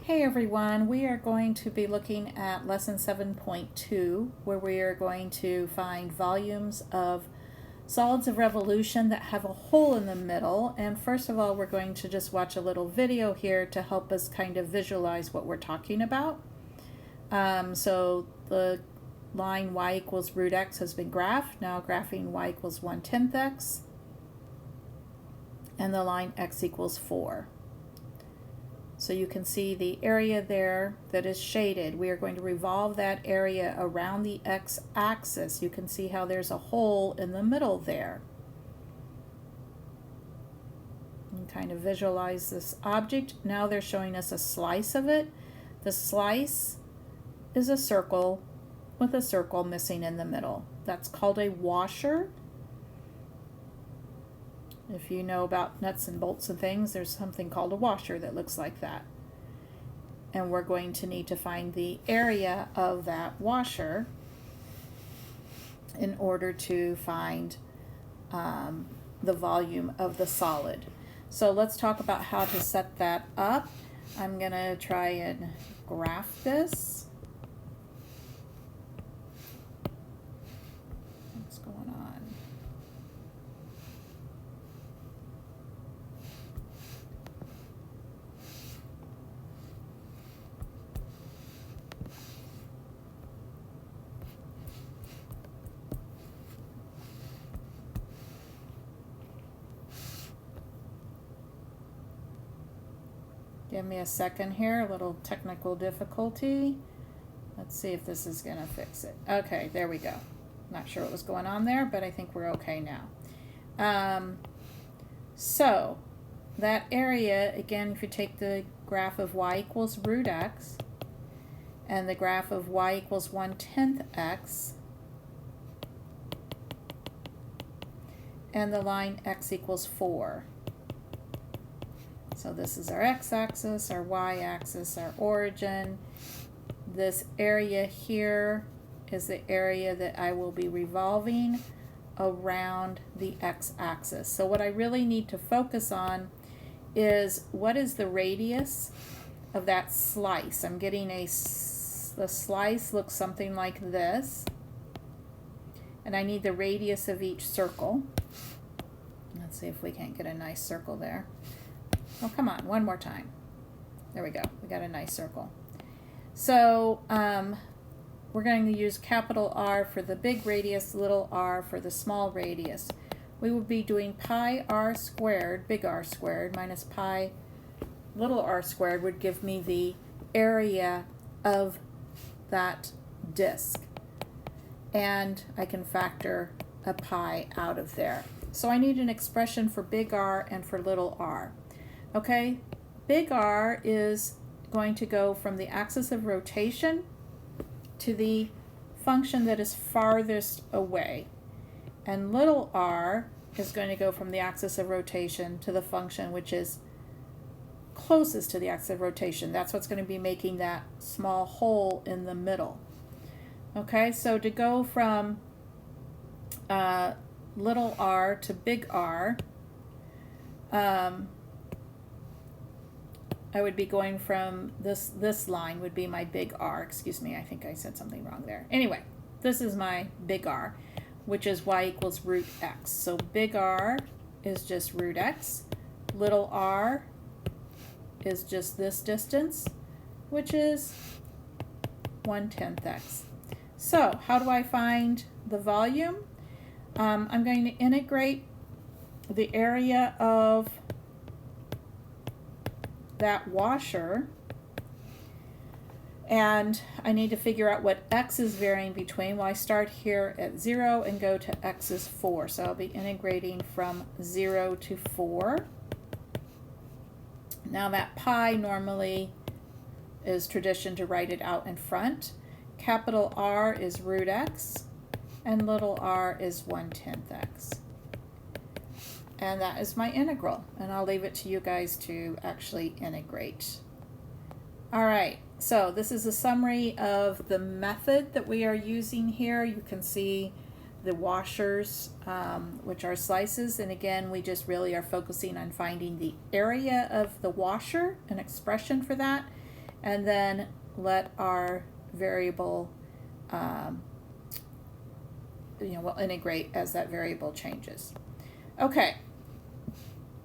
Hey everyone, we are going to be looking at lesson 7.2 where we are going to find volumes of solids of revolution that have a hole in the middle. And first of all, we're going to just watch a little video here to help us kind of visualize what we're talking about. So the line y equals root x has been graphed. Now graphing y equals 1/10 x. And the line x equals 4. So you can see the area there that is shaded. We are going to revolve that area around the x-axis. You can see how there's a hole in the middle there. And kind of visualize this object. Now they're showing us a slice of it. The slice is a circle with a circle missing in the middle. That's called a washer. If you know about nuts and bolts and things, there's something called a washer that looks like that. And we're going to need to find the area of that washer in order to find the volume of the solid. So let's talk about how to set that up. I'm going to try and graph this. What's going on? Give me a second here, a little technical difficulty. Let's see if this is going to fix it. Okay, there we go. Not sure what was going on there, but I think we're okay now. So that area, again, if you take the graph of y equals root x and the graph of y equals 1/10 x and the line x equals 4. So this is our x-axis, our y-axis, our origin. This area here is the area that I will be revolving around the x-axis. So what I really need to focus on is what is the radius of that slice. I'm getting the slice looks something like this. And I need the radius of each circle. Let's see if we can't get a nice circle there. Oh, come on, one more time. There we go. We got a nice circle. So we're going to use capital R for the big radius, little r for the small radius. We will be doing pi r squared, big R squared, minus pi little r squared would give me the area of that disk. And I can factor a pi out of there. So I need an expression for big R and for little r. Okay, big R is going to go from the axis of rotation to the function that is farthest away. And little r is going to go from the axis of rotation to the function which is closest to the axis of rotation. That's what's going to be making that small hole in the middle. Okay, so to go from little r to big R, I would be going from this line would be my big R. Excuse me, I think I said something wrong there. Anyway, this is my big R, which is y equals root x. So big R is just root x. Little r is just this distance, which is 1/10 x. So how do I find the volume? I'm going to integrate the area of that washer, and I need to figure out what x is varying between. Well, I start here at 0 and go to x is 4, so I'll be integrating from 0 to 4. Now that pi normally is tradition to write it out in front. Capital R is root x and little r is 1/10 x. And that is my integral, and I'll leave it to you guys to actually integrate. All right, so this is a summary of the method that we are using here. You can see the washers, which are slices, and again, we just really are focusing on finding the area of the washer, an expression for that, and then let our variable, we'll integrate as that variable changes. Okay,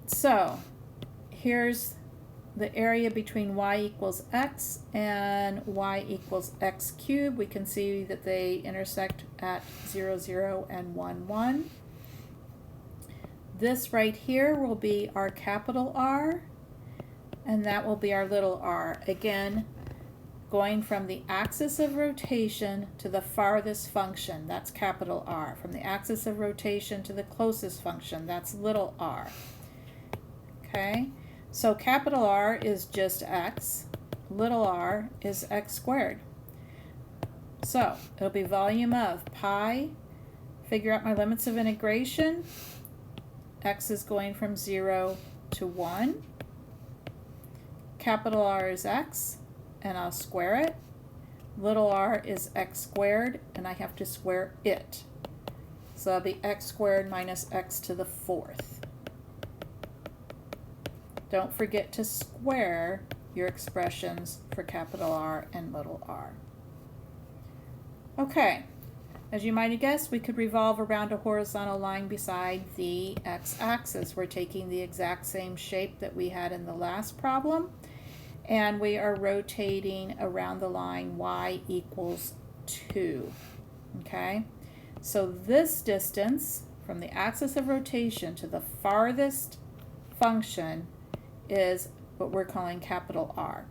so here's the area between y equals x and y equals x cubed. We can see that they intersect at 0, 0, and 1, 1. This right here will be our capital R, and that will be our little r. Again, going from the axis of rotation to the farthest function, that's capital R. From the axis of rotation to the closest function, that's little r. Okay, so capital R is just x, little r is x squared. So it'll be volume of pi, figure out my limits of integration. X is going from 0 to 1. Capital R is x, and I'll square it. Little r is x squared, and I have to square it. So that'll be x squared minus x to the 4th. Don't forget to square your expressions for capital R and little r. Okay, as you might have guessed, we could revolve around a horizontal line beside the x-axis. We're taking the exact same shape that we had in the last problem, and we are rotating around the line y equals 2. Okay, so this distance from the axis of rotation to the farthest function is what we're calling capital R.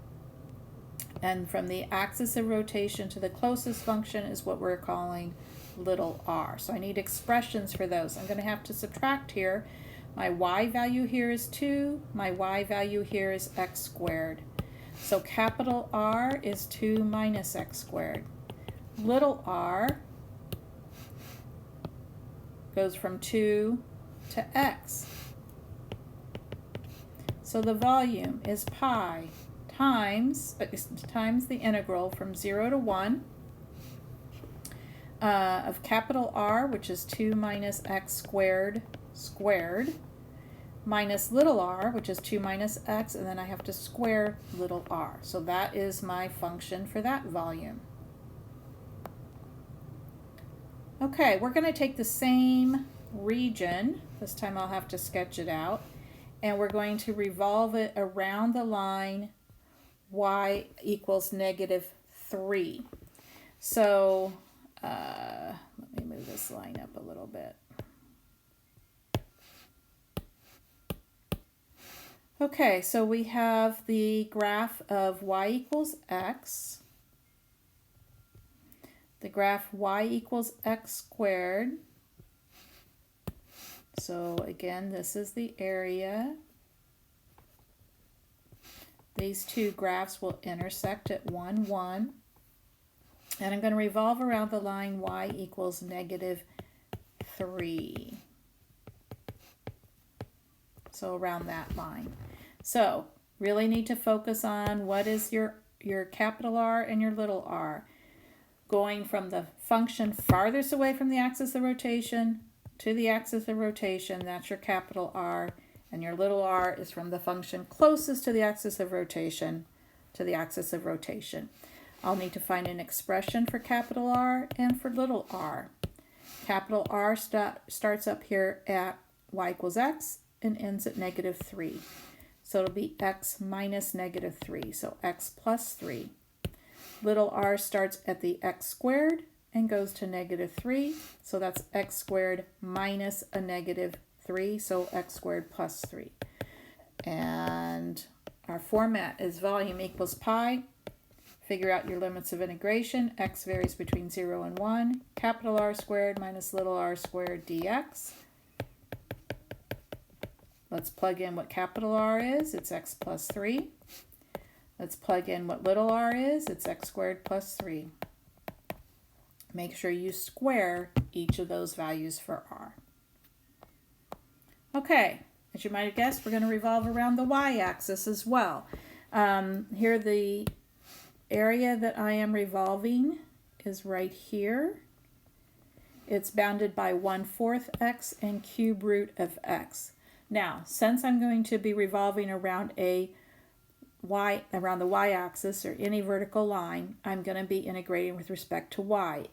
And from the axis of rotation to the closest function is what we're calling little r. So I need expressions for those. I'm going to have to subtract here. My y value here is 2. My y value here is x squared. So capital R is 2 minus x squared. Little r goes from 2 to x. So the volume is pi times the integral from 0 to 1 of capital R, which is 2 minus x squared squared, minus little r, which is 2 minus x, and then I have to square little r. So that is my function for that volume. Okay, we're going to take the same region. This time I'll have to sketch it out. And we're going to revolve it around the line y equals negative 3. So let me move this line up a little bit. Okay, so we have the graph of y equals x, the graph y equals x squared. So again, this is the area. These two graphs will intersect at 1, 1. And I'm going to revolve around the line y equals negative 3. So around that line. So really need to focus on what is your capital R and your little r. Going from the function farthest away from the axis of rotation to the axis of rotation, that's your capital R, and your little r is from the function closest to the axis of rotation to the axis of rotation. I'll need to find an expression for capital R and for little r. Capital R starts up here at y equals x and ends at negative 3. So it'll be x minus negative 3, so x plus 3. Little r starts at the x squared and goes to negative 3, so that's x squared minus a negative 3, so x squared plus 3. And our format is volume equals pi. Figure out your limits of integration. X varies between 0 and 1. Capital R squared minus little r squared dx. Let's plug in what capital R is. It's x plus 3. Let's plug in what little r is. It's x squared plus 3. Make sure you square each of those values for r. Okay, as you might have guessed, we're going to revolve around the y-axis as well. Here the area that I am revolving is right here. It's bounded by 1/4 x and cube root of x. Now, since I'm going to be revolving around a around the y-axis or any vertical line, I'm going to be integrating with respect to y.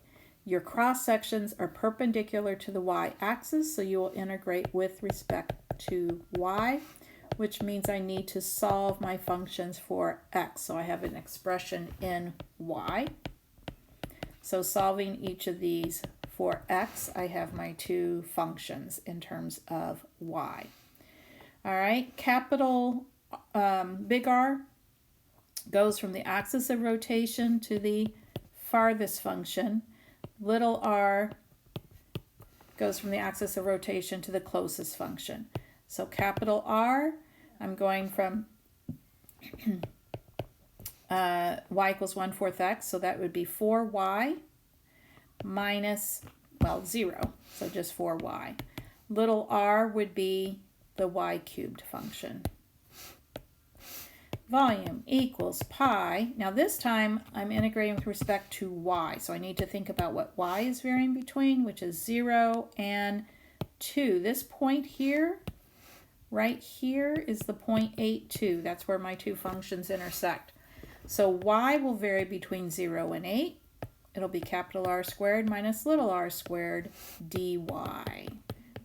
Your cross sections are perpendicular to the y-axis, so you will integrate with respect to y, which means I need to solve my functions for x. So I have an expression in y. So solving each of these for x, I have my two functions in terms of y. All right, capital big R goes from the axis of rotation to the farthest function. Little r goes from the axis of rotation to the closest function. So capital R, I'm going from y equals 1/4 x, so that would be 4y minus, well, 0, so just 4y. Little r would be the y cubed function. Volume equals pi. Now this time I'm integrating with respect to y, so I need to think about what y is varying between, which is 0 and 2. This point here, right here, is the 0.82. That's where my two functions intersect. So y will vary between 0 and 8. It'll be capital R squared minus little r squared dy.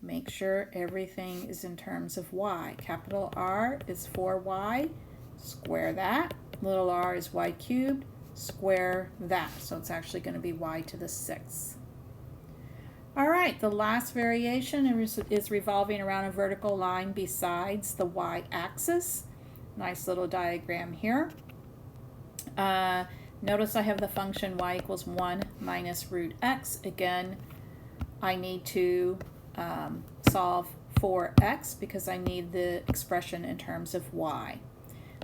Make sure everything is in terms of y. Capital R is 4y, square that. Little r is y cubed, square that. So it's actually going to be y to the 6th. All right, the last variation is revolving around a vertical line besides the y-axis. Nice little diagram here. Notice I have the function y equals 1 minus root x. Again, I need to solve for x because I need the expression in terms of y.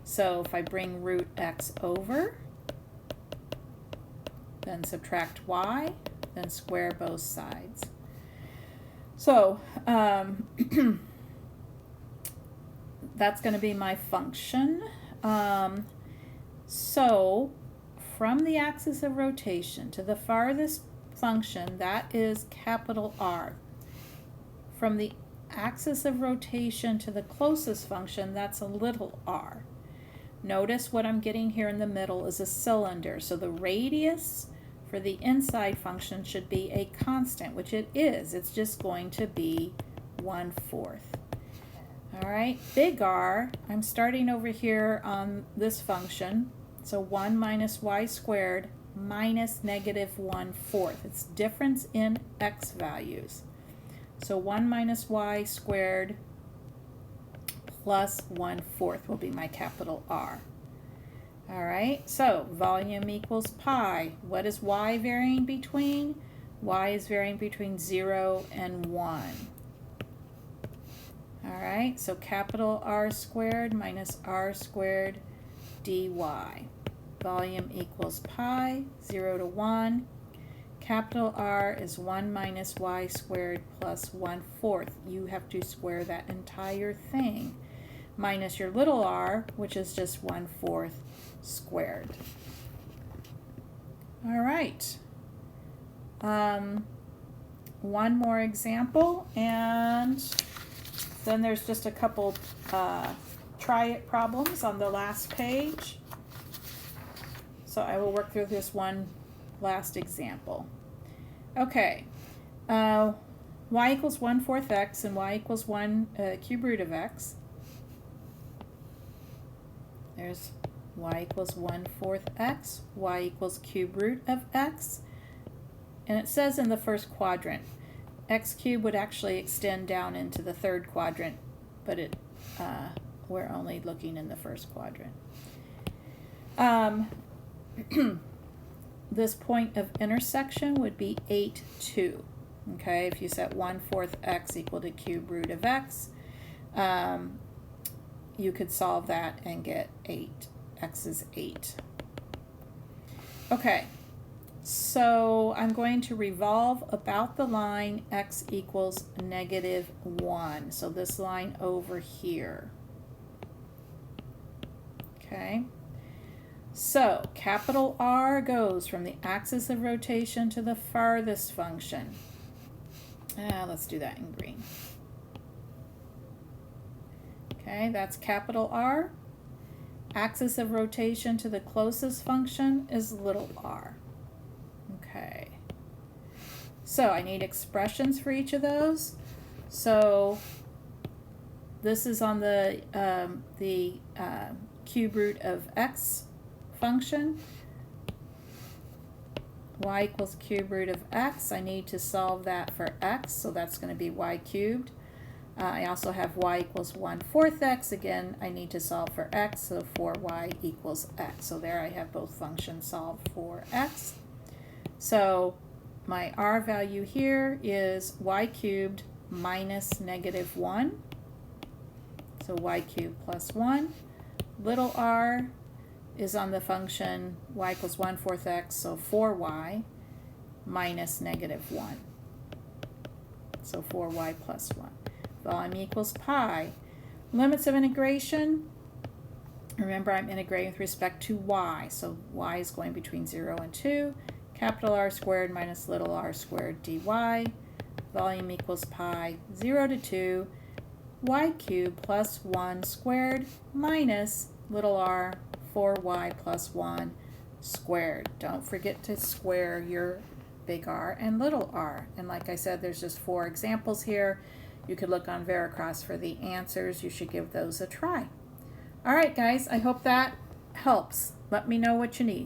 So if I bring root x over, then subtract y, then square both sides. So that's going to be my function. So from the axis of rotation to the farthest function, that is capital R. From the axis of rotation to the closest function, that's a little r. Notice what I'm getting here in the middle is a cylinder. So the radius for the inside function should be a constant, which it is. It's just going to be 1/4. All right, big R, I'm starting over here on this function. So 1 minus y squared minus negative 1/4. It's difference in x values. So 1 minus y squared plus 1/4 will be my capital R. All right, so volume equals pi. What is y varying between? Y is varying between 0 and 1. All right, so capital R squared minus r squared dy. Volume equals pi, 0 to 1. Capital R is 1 minus y squared plus 1/4. You have to square that entire thing. Minus your little r, which is just 1/4 squared. All right. One more example, and then there's just a couple try it problems on the last page. So I will work through this one last example. Okay, y equals 1/4 x and y equals 1 cube root of x. There's y equals 1/4 x, y equals cube root of x. And it says in the first quadrant, x cubed would actually extend down into the third quadrant, but we're only looking in the first quadrant. This point of intersection would be 8, 2. Okay, if you set 1/4 x equal to cube root of x, you could solve that and get 8. X is 8. Okay, so I'm going to revolve about the line x equals negative 1. So this line over here. Okay. So capital R goes from the axis of rotation to the farthest function. Let's do that in green. Okay, that's capital R. axis of rotation to the closest function is little r. Okay. So I need expressions for each of those. So this is on the cube root of x function. Y equals cube root of x. I need to solve that for x, so that's going to be y cubed. I also have y equals 1/4 x. Again, I need to solve for x, so 4y equals x. So there I have both functions solved for x. So my r value here is y cubed minus -1. So y cubed plus 1. Little r is on the function y equals 1/4 x, so 4y minus -1. So 4y plus 1. Volume equals pi. Limits of integration. Remember, I'm integrating with respect to y. So y is going between 0 and 2. Capital R squared minus little r squared dy. Volume equals pi 0 to 2. Y cubed plus 1 squared minus little r 4y plus 1 squared. Don't forget to square your big R and little r. And like I said, there's just 4 examples here. You could look on Veracross for the answers. You should give those a try. All right, guys, I hope that helps. Let me know what you need.